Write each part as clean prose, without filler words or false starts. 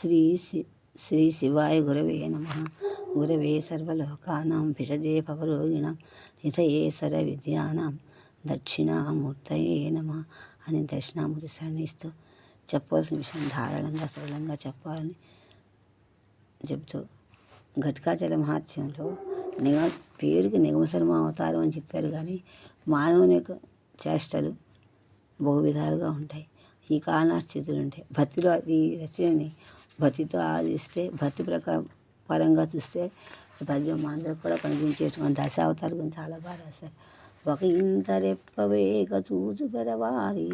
శ్రీ శ్రీ శివాయ గురవే నమః. గురవే సర్వలోకానాం భిషజే భవరోగిణాం నిధయే సర్వవిద్యానాం దక్షిణామూర్తయే నమః అని దక్షిణామూర్తి శరణిస్తూ చెప్పవలసిన విషయం ధారాళంగా సరళంగా చెప్పాలని చెబుతూ ఘటికాచల మహాత్మ్యంలో పేరుకి నిగమశర్మ అవతారం అని చెప్పారు, కానీ మానవుని యొక్క చేష్టలు బహు విధాలుగా ఉంటాయి. ఈ కాలనాటి స్థితులు ఉంటాయి. భక్తిలో ఈ రచనని భక్తితో ఆదిస్తే భక్తి పరంగా చూస్తే పద్యం మా అందరికి కూడా కనిపించేటువంటి దశావతార గురించి చాలా బాగా రాశారు. ఒక ఇంత రెప్పవేగ చూచు పెరవారి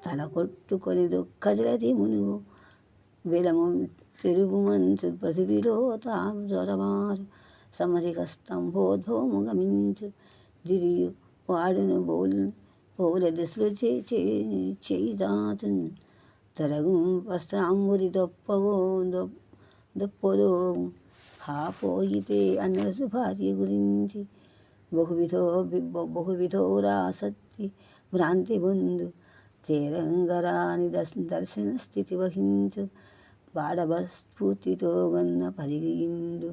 తల కొట్టుకొని దుఃఖజలది మునుగు విలము తిరుగు మంచు పృథివిలో తాము జ్వరవారు సమధిక స్తంభోద్భవము గమించు దిరియు వాడును పోల దశలు చేయి దాచున్ తరగు వస్త్రాంబుది దొప్పలో పోయితే అన్నసు భార్య గురించి బహువిధోరాసక్తి భ్రాంతి బొందు చేరంగరాని దర్శన స్థితి వహించు బాడబస్ఫూర్తితో గన్న పరిగిండు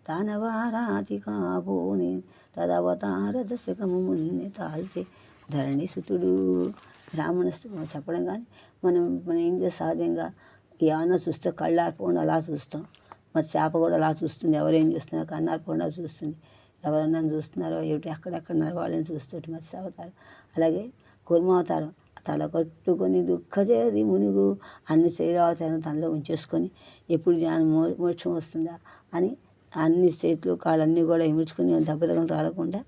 దానవారాతి కాబోనే తదవతార దశకము మున్నె తాల్చే ధరణి సుతుడు. బ్రాహ్మణ చెప్పడం కానీ మనం ఏం చేస్తే సహజంగా ఏమన్నా చూస్తే కళ్ళార్పకుండా అలా చూస్తాం. మరి చేప కూడా అలా చూస్తుంది, ఎవరేం చూస్తున్నారు కన్నార్పకుండా చూస్తుంది, ఎవరన్నా చూస్తున్నారో ఏమిటి ఎక్కడెక్కడున్నారో వాళ్ళని చూస్తుంటే మత్స్య అవతారం. అలాగే కూర్మావతారం తల కట్టుకొని దుఃఖజేది మునుగు అన్ని శరీరావతారం తనలో ఉంచేసుకొని ఎప్పుడు జ్ఞానం మోక్షం వస్తుందా అని అన్ని చేతులు కాళ్ళన్నీ కూడా ఇముడ్చుకుని దెబ్బ తగలకుండా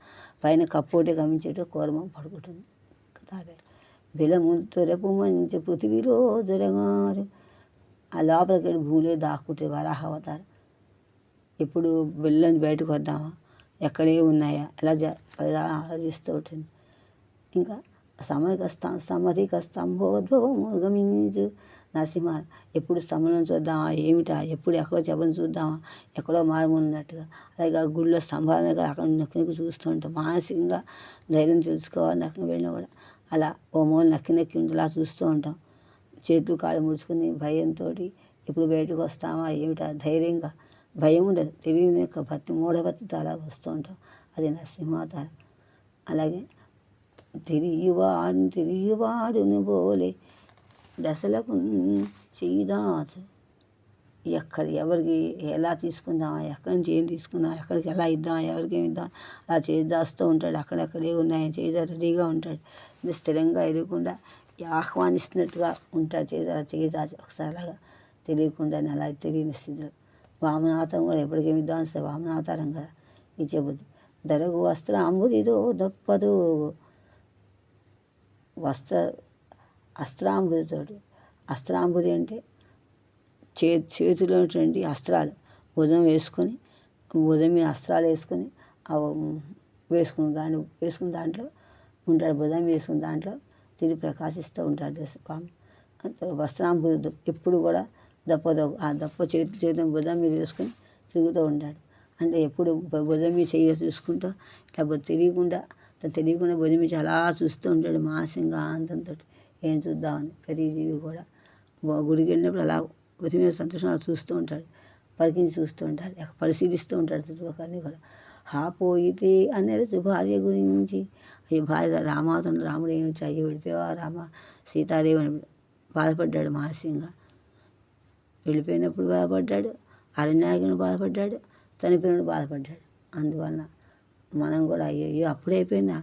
పైన కప్పోటే గమనించేటో కూర్మం పడుకుంటుంది. తాగారు బిలము తొరపు మంచి పృథివీలో జరగారు ఆ లోపలికి వెళ్ళి భూమిలో దాక్కుంటే వరాహ అవతారం. ఎప్పుడు బిల్లని బయటకు వద్దామా, ఎక్కడే ఉన్నాయా అలా ఆలోచిస్తూ ఉంటుంది. ఇంకా సమధిక స్తంభోద్భవము గమించు నరసింహ ఎప్పుడు స్తంభం చూద్దామా ఏమిటా, ఎప్పుడు ఎక్కడో చెప్పని చూద్దామా, ఎక్కడో మారుమూలన్నట్టుగా. అలాగే గుళ్ళో స్తంభాల మీద అక్కడ నక్కి చూస్తూ ఉంటాం. మానసికంగా ధైర్యం తెలుసుకోవాలి. నక్కి వెళ్ళినా కూడా అలా ఓ మూల నక్కి ఉండేలా చూస్తూ ఉంటాం. చేతులు కాళ్ళు ముడుచుకుని భయంతో ఎప్పుడు బయటకు వస్తామా ఏమిటా ధైర్యంగా, భయం ఉండదు. తెలియని యొక్క భక్తి మూఢభక్తితో అలా వస్తూ ఉంటాం. అది నరసింహావతారం. అలాగే తిరియువాడును బోలే దశలకు చేయిదాచు ఎక్కడ ఎవరికి ఎలా తీసుకుందామా, ఎక్కడి నుంచి ఏం తీసుకుందాం, ఎక్కడికి ఎలా ఇద్దాం, ఎవరికి ఏమి ఇద్దాం అలా చేస్తూ ఉంటాడు. అక్కడెక్కడే ఉన్నాయని చేయి రెడీగా ఉంటాడు. ఇది స్థిరంగా ఎదురకుండా ఆహ్వానిస్తున్నట్టుగా ఉంటాడు. చేయిదాచి ఒకసారి అలాగా తెలియకుండానే అలా తెలియని స్థితిలో. వామనావతారం కూడా ఎప్పటికేమి ఇద్దాం వస్తే వామనావతారం కదా ఇచ్చేబుద్ధి. దొరకు వస్త్రాంబుదిదో దప్పదో అస్త్రాంబుదితోటి. అస్త్రాంబుది అంటే చేతిలో ఉన్నటువంటి అస్త్రాలు భుజం మీద అస్త్రాలు వేసుకొని వేసుకుని దాంట్లో ఉంటాడు. భుజం వేసుకుని దాంట్లో తిరిగి ప్రకాశిస్తూ ఉంటాడు స్వామి. వస్త్రాంబుది ఎప్పుడు కూడా దప్పదో ఆ దప్ప చేతి భుజం మీద వేసుకొని తిరుగుతూ ఉంటాడు. అంటే ఎప్పుడు భుజం మీద చెయ్యి చూసుకుంటూ ఇట్లా తెలియకుండా భుజం మీద అలా చూస్తూ ఉంటాడు. మానసికంగా ఆనందంతో ఏం చూద్దామని ప్రతి జీవి కూడా గుడికి వెళ్ళినప్పుడు అలా భుజం మీద సంతోషంగా చూస్తూ ఉంటాడు. పరికించి చూస్తూ ఉంటాడు, పరిశీలిస్తూ ఉంటాడు చుట్టుపక్కలన్నీ కూడా. పోయితే అనేది భార్య గురించి అయ్యో భార్య రాముడు ఏమిటి అయ్యో వెళ్ళిపోయావా సీతాదేవి అని బాధపడ్డాడు. మానసికంగా వెళ్ళిపోయినప్పుడు బాధపడ్డాడు, అరణ్యాగిని బాధపడ్డాడు, చనిపోయినప్పుడు బాధపడ్డాడు. అందువలన మనం కూడా అయ్యో అప్పుడే అయిపోయిందా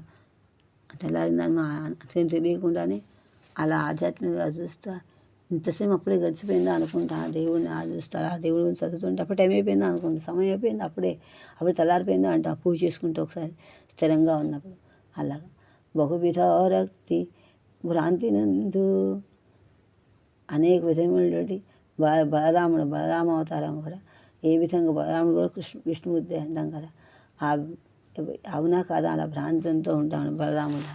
తెల్లారిందని అతను తెలియకుండానే అలా ఆధ్యాత్మికంగా చూస్తా ఇంతసేపు అప్పుడే గడిచిపోయిందా అనుకుంటా. దేవుడిని ఆలోచిస్తా, ఆ దేవుడి గురించి చదువుతుంటే అప్పుడు టైం అయిపోయిందా అనుకుంటా, సమయం అయిపోయింది అప్పుడే తెల్లారిపోయిందా అంట. పూజ చేసుకుంటే ఒకసారి స్థిరంగా ఉన్నప్పుడు అలాగా బహువిధోరక్తి భ్రాంతి నందు అనేక విధమైనటువంటి బలరామ అవతారం కూడా ఏ విధంగా బలరాముడు కూడా విష్ణుమూర్తి అంటాం కదా. అవునా కాదా అలా భ్రాంతితో ఉంటాను బలరాముడు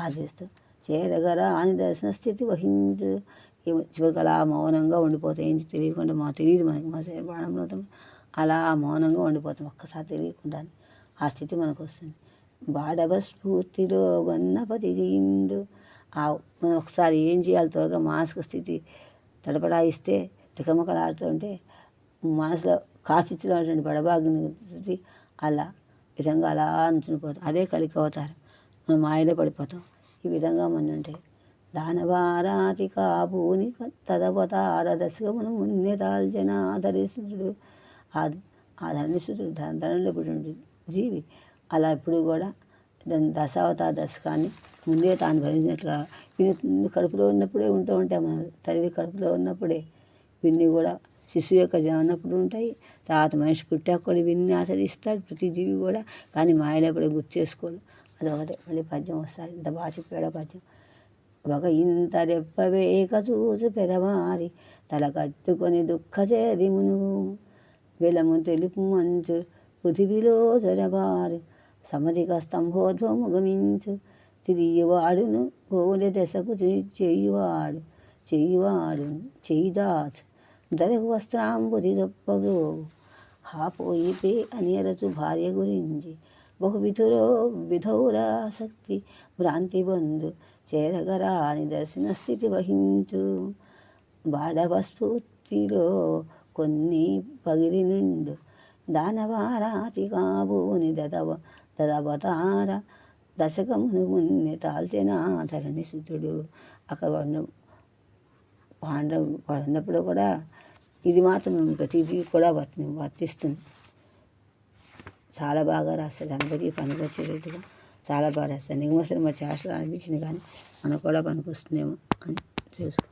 ఆశిస్తూ చేరగరా అని దర్శన స్థితి వహించు. చివరికి అలా మౌనంగా ఉండిపోతాం. ఏం తెలియకుండా తెలియదు మనకి మా శరీరంలో అలా మౌనంగా ఉండిపోతాం ఒక్కసారి తెలియకుండానే. ఆ స్థితి మనకు వస్తుంది. బాడవ స్ఫూర్తిలో గన్న పదిగిండు మనం ఒకసారి ఏం చేయాలి త్వరగా మానసిక స్థితి తడపడాయిస్తే తికమకలాడుతుంటే మనసులో కాసిచ్చినటువంటి బడబాగ్ని స్థితి అలా విధంగా అలా నుంచునిపోతాం. అదే కలికి అవతారం. మనం మాయలో పడిపోతాం. ఈ విధంగా మనం ఉంటే దానవారాతి కాబూని తదవతార దశకమును మున్నే తాల్చిన ధరిసుడు ఆ ధరణిసుడు ధరణిలో పుట్టిన జీవి అలా ఇప్పుడు కూడా దశావతార దశకాన్ని ముందే తాను భరించినట్లుగా వీని కడుపులో ఉన్నప్పుడే ఉంటూ ఉంటాయి. మన తల్లి కడుపులో ఉన్నప్పుడే ఇవన్నీ కూడా శిశువు యొక్క జననప్పుడు ఉంటాయి. తర్వాత మనిషి పుట్టాక కూడా ఇవన్నీ ఆచరిస్తాడు ప్రతి జీవి కూడా. కానీ మాయలేపడే గుర్తు చేసుకోడు. అదొకటే. మళ్ళీ పద్యం వస్తారు. ఇంత బాగా చెప్పాడో పద్యం. ఒక ఇంత రెప్పవేక చూసు పెదవారి తల కట్టుకొని దుఃఖచేది మునుగు వెలము తెలుపు మంచు పృథివిలో జొరబారు సమధిక స్తంభోద్భవము గమించు తిరిగివాడును ఓలె దశకు చేయువాడు చేయిదాచు దరకు వస్త్రాంబుది దొప్పదు హాపోయితే అనేరచు భార్య గురించి విధౌరాసక్తి భ్రాంతి బంధు చేరగరాని దర్శన స్థితి వహించు బాడవస్ఫూర్తిలో కొన్ని పగిలి నుండు దానవారాతి కాబోని దదవతార దశకమును మున్ని తాల్చిన ధరణి సుతుడు. అక్కడ పాండవు ఉన్నప్పుడు కూడా ఇది మాత్రం ప్రతిదీ కూడా వర్తిస్తుంది. చాలా బాగా రాస్తాడు. అందరికీ పనికి వచ్చేటట్టుగా చాలా బాగా రాస్తాడు. నిగమసరి మా చేష్టలు అనిపించింది కానీ మనకు కూడా పనికి వస్తుందేమో అని తెలుసుకో.